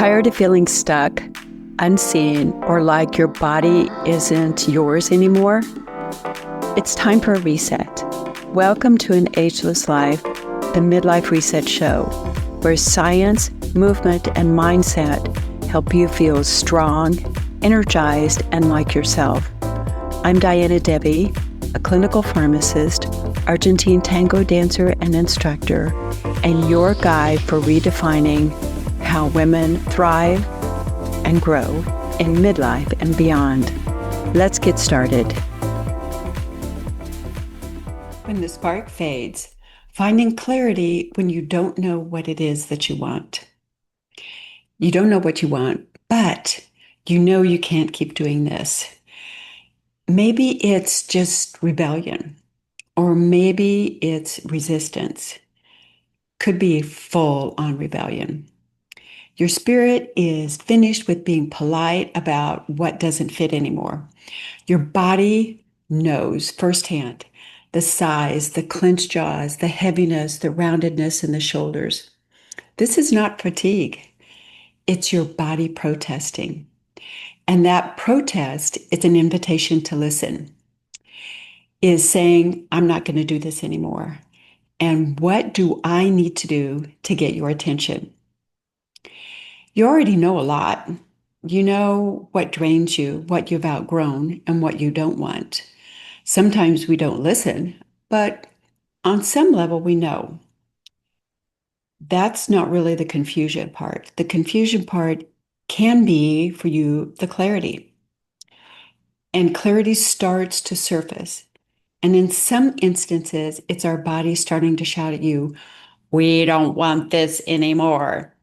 Tired of feeling stuck, unseen, or like your body isn't yours anymore? It's time for a reset. Welcome to An Ageless Life, the midlife reset show, where science, movement, and mindset help you feel strong, energized, and like yourself. I'm Devi, a clinical pharmacist, Argentine tango dancer and instructor, and your guide for redefining how women thrive and grow in midlife and beyond. Let's get started. When the spark fades, finding clarity when you don't know what it is that you want. You don't know what you want, but you know you can't keep doing this. Maybe it's just rebellion, or maybe it's resistance. Could be full on rebellion. Your spirit is finished with being polite about what doesn't fit anymore. Your body knows firsthand the size, the clenched jaws, the heaviness, the roundedness in the shoulders. This is not fatigue. It's your body protesting. And that protest is an invitation to listen, is saying, I'm not going to do this anymore. And what do I need to do to get your attention? You already know a lot. You know what drains you, what you've outgrown, and what you don't want. Sometimes we don't listen, but on some level we know. That's not really the confusion part. The confusion part can be, for you, the clarity. And clarity starts to surface. And in some instances, it's our body starting to shout at you, we don't want this anymore.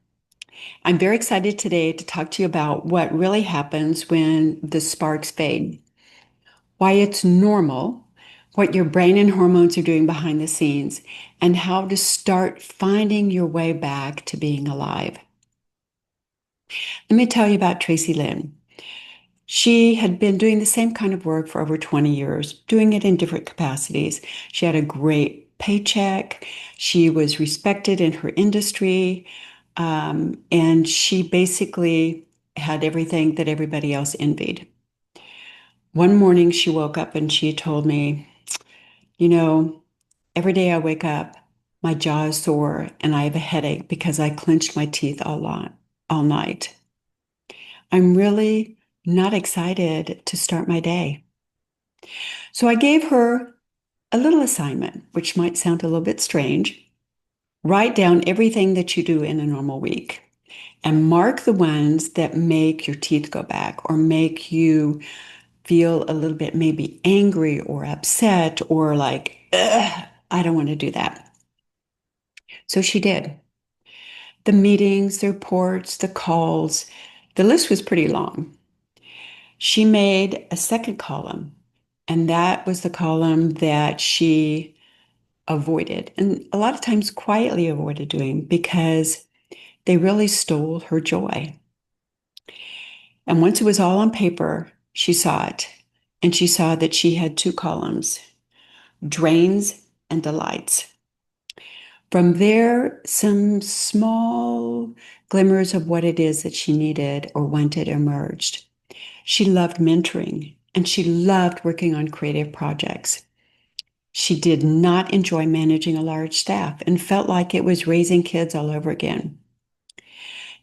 I'm very excited today to talk to you about what really happens when the sparks fade, why it's normal, what your brain and hormones are doing behind the scenes, and how to start finding your way back to being alive. Let me tell you about Tracilyn. She had been doing the same kind of work for over 20 years, doing it in different capacities. She had a great paycheck. She was respected in her industry. And she basically had everything that everybody else envied. One morning she woke up and she told me, every day I wake up, my jaw is sore and I have a headache because I clenched my teeth all night. I'm really not excited to start my day. So I gave her a little assignment, which might sound a little bit strange. Write down everything that you do in a normal week and mark the ones that make your teeth go back or make you feel a little bit maybe angry or upset or like, I don't want to do that. So she did. The meetings, the reports, the calls, the list was pretty long. She made a second column, and that was the column that she avoided, and a lot of times quietly avoided doing because they really stole her joy. And once it was all on paper, she saw it, and she saw that she had two columns, drains and delights. From there, some small glimmers of what it is that she needed or wanted emerged. She loved mentoring, and she loved working on creative projects. She did not enjoy managing a large staff and felt like it was raising kids all over again.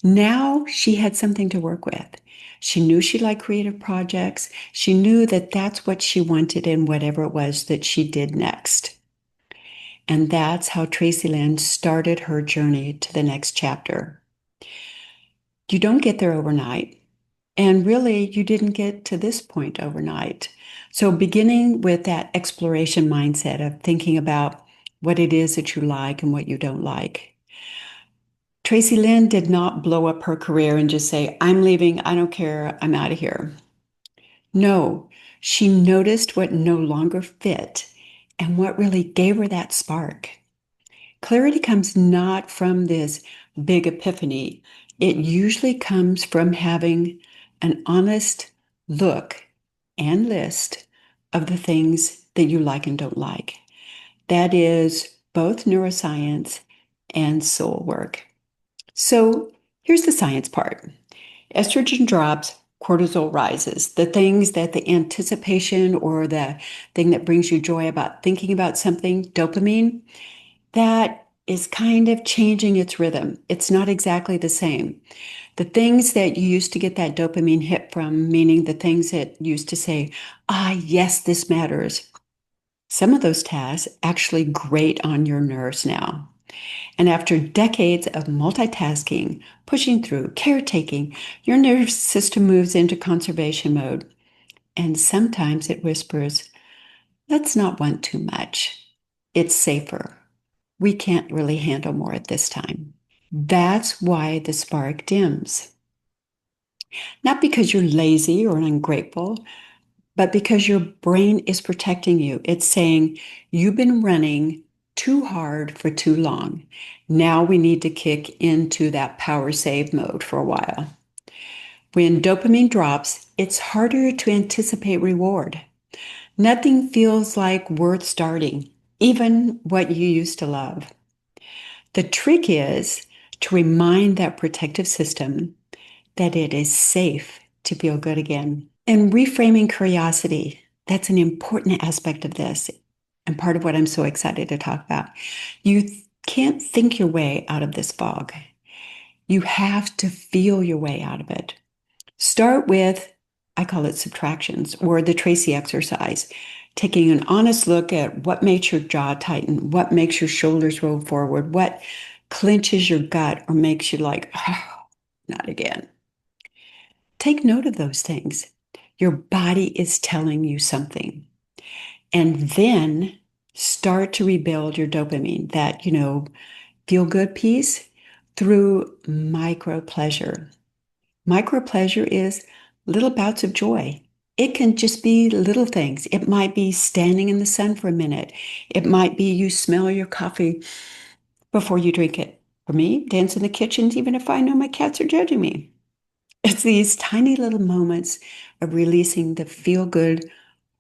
Now she had something to work with. She knew she liked creative projects. She knew that that's what she wanted in whatever it was that she did next. And that's how Tracilyn started her journey to the next chapter. You don't get there overnight. And really, you didn't get to this point overnight. So beginning with that exploration mindset of thinking about what it is that you like and what you don't like. Tracilyn did not blow up her career and just say, I'm leaving, I don't care, I'm out of here. No, she noticed what no longer fit and what really gave her that spark. Clarity comes not from this big epiphany. It usually comes from having an honest look and list of the things that you like and don't like. That is both neuroscience and soul work. So Here's the science part. Estrogen drops, cortisol rises. The things that the anticipation or the thing that brings you joy about thinking about something, dopamine, that is kind of changing its rhythm. It's not exactly the same. The things that you used to get that dopamine hit from, meaning the things that used to say, ah, yes, this matters. Some of those tasks actually grate on your nerves now. And after decades of multitasking, pushing through, caretaking, your nervous system moves into conservation mode. And sometimes it whispers, let's not want too much. It's safer. We can't really handle more at this time. That's why the spark dims. Not because you're lazy or ungrateful, but because your brain is protecting you. It's saying, you've been running too hard for too long. Now we need to kick into that power save mode for a while. When dopamine drops, it's harder to anticipate reward. Nothing feels like worth starting, even what you used to love. The trick is to remind that protective system that it is safe to feel good again. And reframing curiosity, that's an important aspect of this and part of what I'm so excited to talk about. You can't think your way out of this fog. You have to feel your way out of it. Start with, I call it subtractions or the Tracy exercise, taking an honest look at what makes your jaw tighten, what makes your shoulders roll forward, what clenches your gut or makes you like, oh, not again. Take note of those things. Your body is telling you something. And then start to rebuild your dopamine, that, feel good piece through micro pleasure. Micro pleasure is little bouts of joy. It can just be little things. It might be standing in the sun for a minute. It might be you smell your coffee before you drink it. For me, dance in the kitchen, even if I know my cats are judging me. It's these tiny little moments of releasing the feel good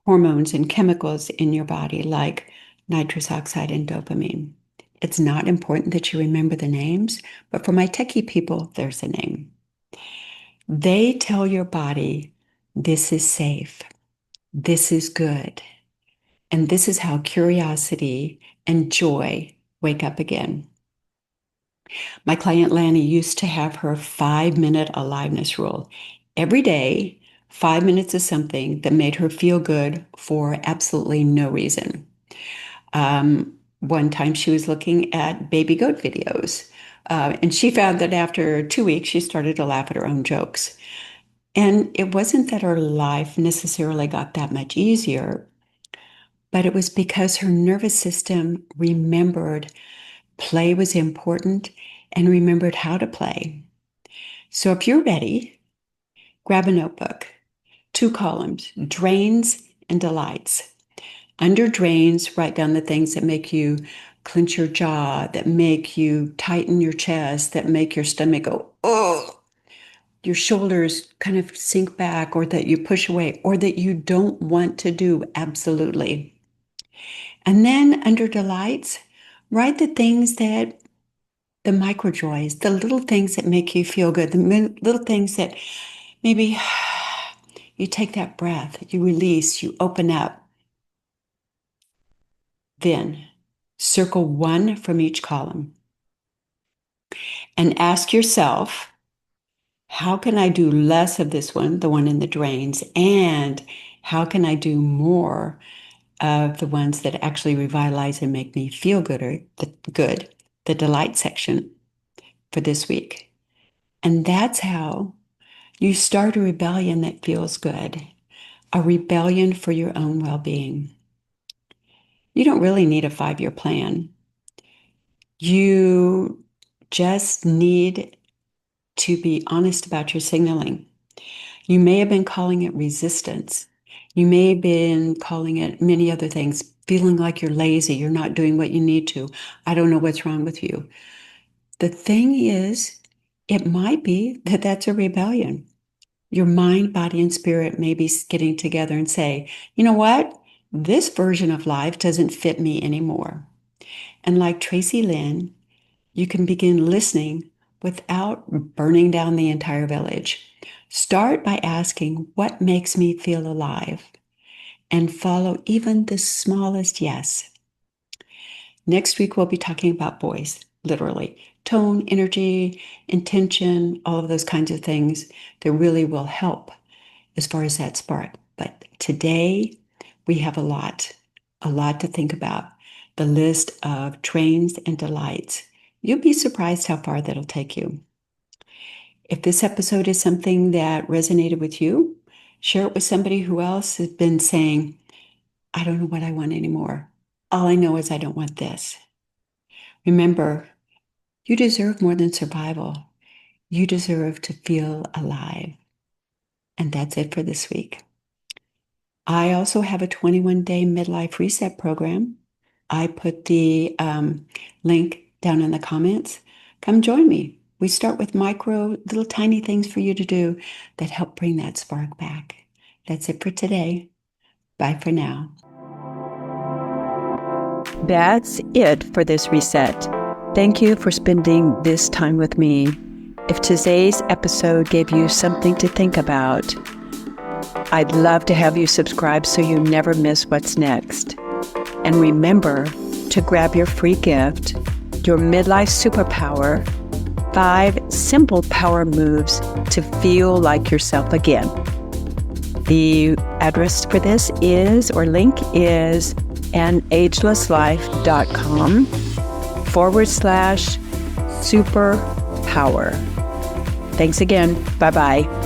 hormones and chemicals in your body, like nitrous oxide and dopamine. It's not important that you remember the names, but for my techie people, there's a name. They tell your body, this is safe, this is good, and this is how curiosity and joy wake up again. My client Lanie used to have her 5-minute aliveness rule. Every day, 5 minutes of something that made her feel good for absolutely no reason. One time she was looking at baby goat videos, and she found that after 2 weeks, she started to laugh at her own jokes. And it wasn't that her life necessarily got that much easier, but it was because her nervous system remembered play was important and remembered how to play. So if you're ready, grab a notebook, 2 columns, drains and delights. Under drains, write down the things that make you clench your jaw, that make you tighten your chest, that make your stomach go, oh, your shoulders kind of sink back, or that you push away, or that you don't want to do absolutely. And then under delights, write the things that the micro joys, the little things that make you feel good, the little things that maybe you take that breath, you release, you open up. Then circle one from each column and ask yourself, how can I do less of this one, the one in the drains, and how can I do more of the ones that actually revitalize and make me feel gooder, the delight section for this week. And that's how you start a rebellion that feels good, a rebellion for your own well-being. You don't really need a 5-year plan. You just need to be honest about your signaling. You may have been calling it resistance. You may have been calling it many other things, feeling like you're lazy, you're not doing what you need to. I don't know what's wrong with you. The thing is, it might be that that's a rebellion. Your mind, body, and spirit may be getting together and say, you know what? This version of life doesn't fit me anymore. And like Tracilyn, you can begin listening without burning down the entire village. Start by asking, what makes me feel alive? And follow even the smallest yes. Next week, we'll be talking about voice, literally. Tone, energy, intention, all of those kinds of things that really will help as far as that spark. But today, we have a lot to think about. The list of trains and delights. You'll be surprised how far that'll take you. If this episode is something that resonated with you, share it with somebody who else has been saying, I don't know what I want anymore. All I know is I don't want this. Remember, you deserve more than survival. You deserve to feel alive. And that's it for this week. I also have a 21-day midlife reset program. I put the link down in the comments. Come join me. We start with micro, little tiny things for you to do that help bring that spark back. That's it for today. Bye for now. That's it for this reset. Thank you for spending this time with me. If today's episode gave you something to think about, I'd love to have you subscribe so you never miss what's next. And remember to grab your free gift, your midlife superpower, 5 simple power moves to feel like yourself again. The address for this is, or link is, anagelesslife.com/superpower. Thanks again. Bye-bye.